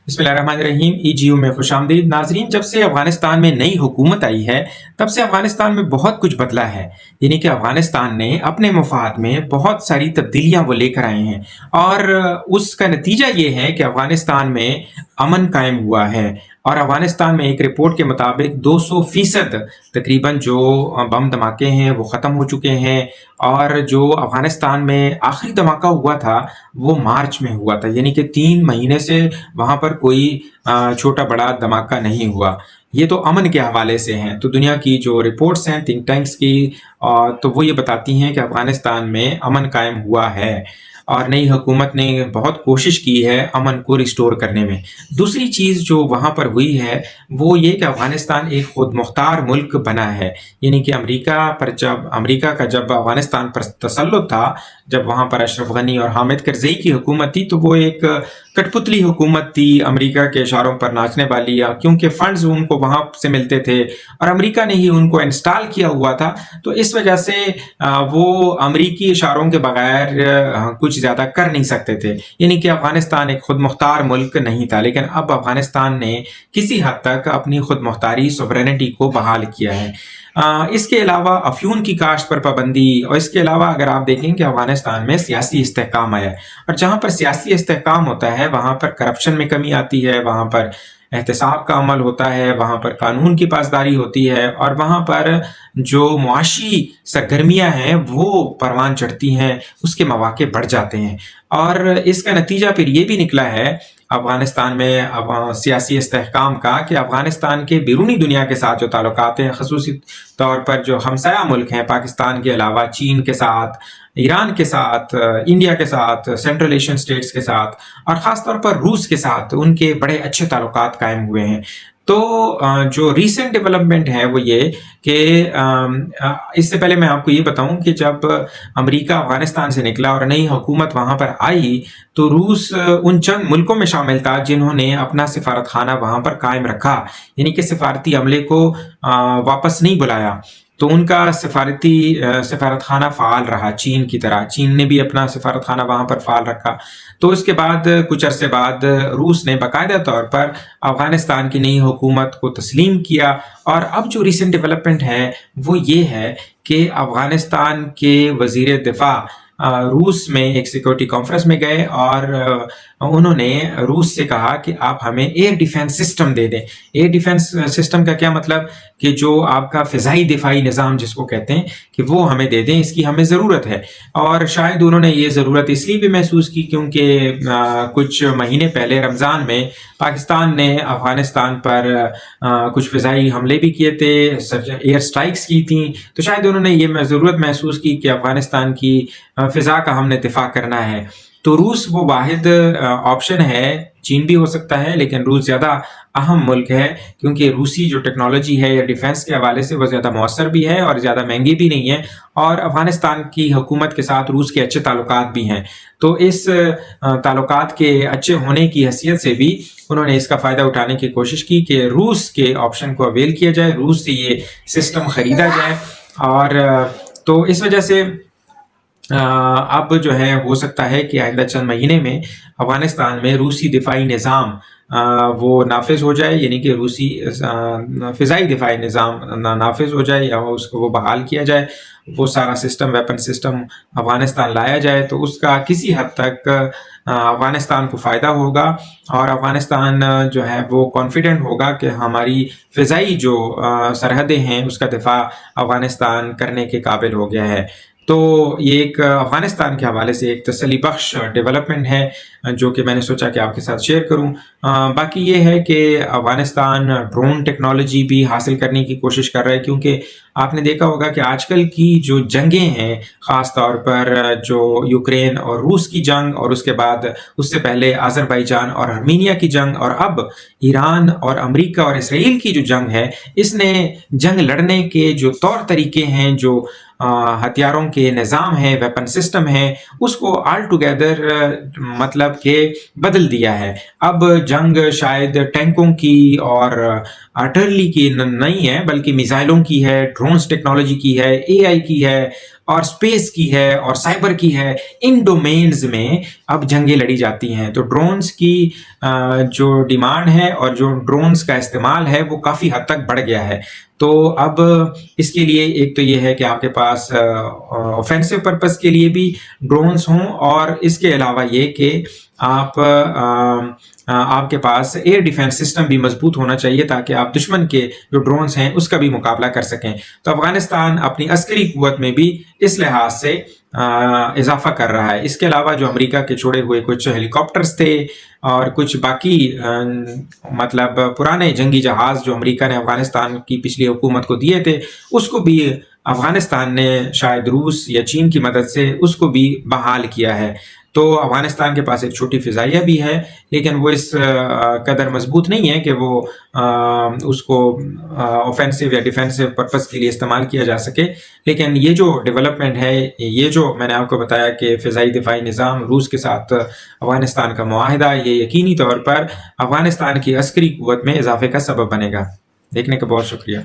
बिस्मिल्लाहिर्रहमानिर्रहीम। EGU में खुश आमदीद नाजरीन। जब से अफगानिस्तान में नई हुकूमत आई है तब से अफगानिस्तान में बहुत कुछ बदला है। यानी कि अफगानिस्तान ने अपने मफाद में बहुत सारी तब्दीलियां वो लेकर आए हैं और उसका नतीजा ये है कि अफगानिस्तान में अमन कायम हुआ है। और अफगानिस्तान में एक रिपोर्ट के मुताबिक 200% तकरीबन जो बम धमाके हैं वो ख़त्म हो चुके हैं। और जो अफगानिस्तान में आखिरी धमाका हुआ था वो मार्च में हुआ था, यानी कि 3 महीने से वहाँ पर कोई छोटा बड़ा धमाका नहीं हुआ। ये तो अमन के हवाले से हैं। तो दुनिया की जो रिपोर्ट्स हैं थिंक टैंक्स की, तो वो ये बताती हैं कि अफगानिस्तान में अमन कायम हुआ है और नई हुकूमत ने बहुत कोशिश की है अमन को रिस्टोर करने में। दूसरी चीज़ जो वहाँ पर हुई है वो ये कि अफगानिस्तान एक खुद मुख्तार मुल्क बना है। यानी कि अमेरिका का जब अफगानिस्तान पर तसल्लुत था, जब वहाँ पर अशरफ गनी और हामिद करज़ई की हुकूमत थी, तो वो एक कठपुतली हुकूमत थी, अमेरिका के इशारों पर नाचने वाली, क्योंकि फंड्स उनको वहाँ से मिलते थे और अमेरिका ने ही उनको इंस्टॉल किया हुआ था। तो इस वजह से वो अमेरिकी इशारों के बगैर कुछ ज़्यादा कर नहीं सकते थे। यानी कि अफगानिस्तान एक खुद मुख्तार मुल्क नहीं था। लेकिन अब अफगानिस्तान ने किसी हद तक अपनी खुद मुख्तारी सोवरेनिटी को बहाल किया है। इसके अलावा अफ्यून की काश्त पर पाबंदी, और इसके अलावा अगर आप देखें कि अफगानिस्तान में सियासी इस्तेहकाम आया है, और जहाँ पर सियासी इस्तेहकाम होता है वहाँ पर करप्शन में कमी आती है, वहाँ पर एहतसाब का अमल होता है, वहाँ पर कानून की पासदारी होती है, और वहाँ पर जो मुआशी सरगर्मियाँ हैं वो परवान चढ़ती हैं, उसके मौके बढ़ जाते हैं। और इसका नतीजा फिर ये भी निकला है अफगानिस्तान में अब सियासी इस्तेहकाम का कि अफगानिस्तान के बैरूनी दुनिया के साथ जो ताल्लुकात हैं, खसूसी तौर पर जो हमसाया मुल्क हैं पाकिस्तान के अलावा, चीन के साथ, ईरान के साथ, इंडिया के साथ, सेंट्रल एशियन स्टेट्स के साथ और ख़ास तौर पर रूस के साथ उनके बड़े अच्छे ताल्लुकात कायम हुए हैं। तो जो रीसेंट डेवलपमेंट है वो ये कि इससे पहले मैं आपको ये बताऊं कि जब अमेरिका अफगानिस्तान से निकला और नई हुकूमत वहाँ पर आई, तो रूस उन चंद मुल्कों में शामिल था जिन्होंने अपना सिफारत खाना वहाँ पर कायम रखा, यानी कि सिफारती अमले को वापस नहीं बुलाया। तो उनका सिफारत खाना फ़ाल रहा, चीन की तरह। चीन ने भी अपना सिफारत खाना वहाँ पर फ़ाल रखा। तो इसके बाद कुछ अरसे बाद रूस ने बाकायदा तौर पर अफ़गानिस्तान की नई हुकूमत को तस्लीम किया। और अब जो रिसेंट डेवलपमेंट है वो ये है कि अफ़गानिस्तान के वज़ीर दिफ़ा रूस में एक सिक्योरिटी कॉन्फ्रेंस में गए और उन्होंने रूस से कहा कि आप हमें एयर डिफेंस सिस्टम दे दें। एयर डिफेंस सिस्टम का क्या मतलब कि जो आपका फ़िज़ाई दिफाई निज़ाम जिसको कहते हैं, कि वो हमें दे दें, इसकी हमें ज़रूरत है। और शायद उन्होंने ये ज़रूरत इसलिए भी महसूस की क्योंकि कुछ महीने पहले रमज़ान में पाकिस्तान ने अफ़गानिस्तान पर कुछ फ़िज़ाई हमले भी किए थे, एयर स्ट्राइक्स की थी। तो शायद उन्होंने ये ज़रूरत महसूस की कि अफ़गानिस्तान की फ़िज़ा का हमने दिफा करना है। तो रूस वो वाहिद ऑप्शन है, चीन भी हो सकता है लेकिन रूस ज़्यादा अहम मुल्क है, क्योंकि रूसी जो टेक्नोलॉजी है या डिफेंस के हवाले से वो ज़्यादा मौसर भी है और ज़्यादा महंगी भी नहीं है। और अफ़गानिस्तान की हुकूमत के साथ रूस के अच्छे ताल्लुकात भी हैं। तो इस ताल्लुकात के अच्छे होने की हैसियत से भी उन्होंने इसका फ़ायदा उठाने की कोशिश की कि रूस के ऑप्शन को अवेल किया जाए, रूस से ये सिस्टम ख़रीदा जाए। और तो इस वजह से अब जो है हो सकता है कि आइंदा चंद महीने में अफ़गानिस्तान में रूसी दिफाई निज़ाम वो नाफिज हो जाए, यानी कि रूसी फ़िज़ाई दिफाई निज़ाम नाफिज हो जाए या उसको वो बहाल किया जाए, वो सारा सिस्टम, वेपन सिस्टम अफ़गानिस्तान लाया जाए। तो उसका किसी हद तक अफ़गानिस्तान को फ़ायदा होगा और अफ़गानिस्तान जो है वो कॉन्फिडेंट होगा कि हमारी फ़िज़ाई जो सरहदें हैं उसका दिफा अफ़गानिस्तान करने के काबिल हो गया है। तो ये एक अफ़गानिस्तान के हवाले से एक तसल्ली बख्श डेवलपमेंट है जो कि मैंने सोचा कि आपके साथ शेयर करूं। बाकी ये है कि अफ़गानिस्तान ड्रोन टेक्नोलॉजी भी हासिल करने की कोशिश कर रहा है, क्योंकि आपने देखा होगा कि आजकल की जो जंगें हैं, ख़ास तौर पर जो यूक्रेन और रूस की जंग, और उसके बाद उससे पहले आज़रबाईजान और आर्मीनिया की जंग, और अब ईरान और अमेरिका और इसराइल की जो जंग है, इसने जंग लड़ने के जो तौर तरीके हैं, जो हथियारों के निज़ाम है, वेपन सिस्टम है, उसको ऑल टुगेदर मतलब के बदल दिया है। अब जंग शायद टैंकों की और आर्टिलरी की नहीं है, बल्कि मिसाइलों की है, ड्रोन्स टेक्नोलॉजी की है, AI की है, اور اسپیس کی ہے اور سائبر کی ہے، ان ڈومینز میں اب جنگیں لڑی جاتی ہیں۔ تو ڈرونز کی جو ڈیمانڈ ہے اور جو ڈرونز کا استعمال ہے وہ کافی حد تک بڑھ گیا ہے۔ تو اب اس کے لیے ایک تو یہ ہے کہ آپ کے پاس اوفینسو پرپز کے لیے بھی ڈرونز ہوں، اور اس کے علاوہ یہ کہ آپ کے پاس ایئر ڈیفنس سسٹم بھی مضبوط ہونا چاہیے تاکہ آپ دشمن کے جو ڈرونز ہیں اس کا بھی مقابلہ کر سکیں۔ تو افغانستان اپنی عسکری قوت میں بھی اس لحاظ سے اضافہ کر رہا ہے۔ اس کے علاوہ جو امریکہ کے چھوڑے ہوئے کچھ ہیلی کاپٹرز تھے اور کچھ باقی مطلب پرانے جنگی جہاز جو امریکہ نے افغانستان کی پچھلی حکومت کو دیے تھے، اس کو بھی افغانستان نے شاید روس یا چین کی مدد سے اس کو بھی بحال کیا ہے۔ تو افغانستان کے پاس ایک چھوٹی فضائیہ بھی ہے، لیکن وہ اس قدر مضبوط نہیں ہے کہ وہ اس کو اوفینسو یا ڈیفینسو پرپس کے لیے استعمال کیا جا سکے۔ لیکن یہ جو ڈیولپمنٹ ہے، یہ جو میں نے آپ کو بتایا کہ فضائی دفاعی نظام روس کے ساتھ افغانستان کا معاہدہ، یہ یقینی طور پر افغانستان کی عسکری قوت میں اضافے کا سبب بنے گا۔ دیکھنے کا بہت شکریہ۔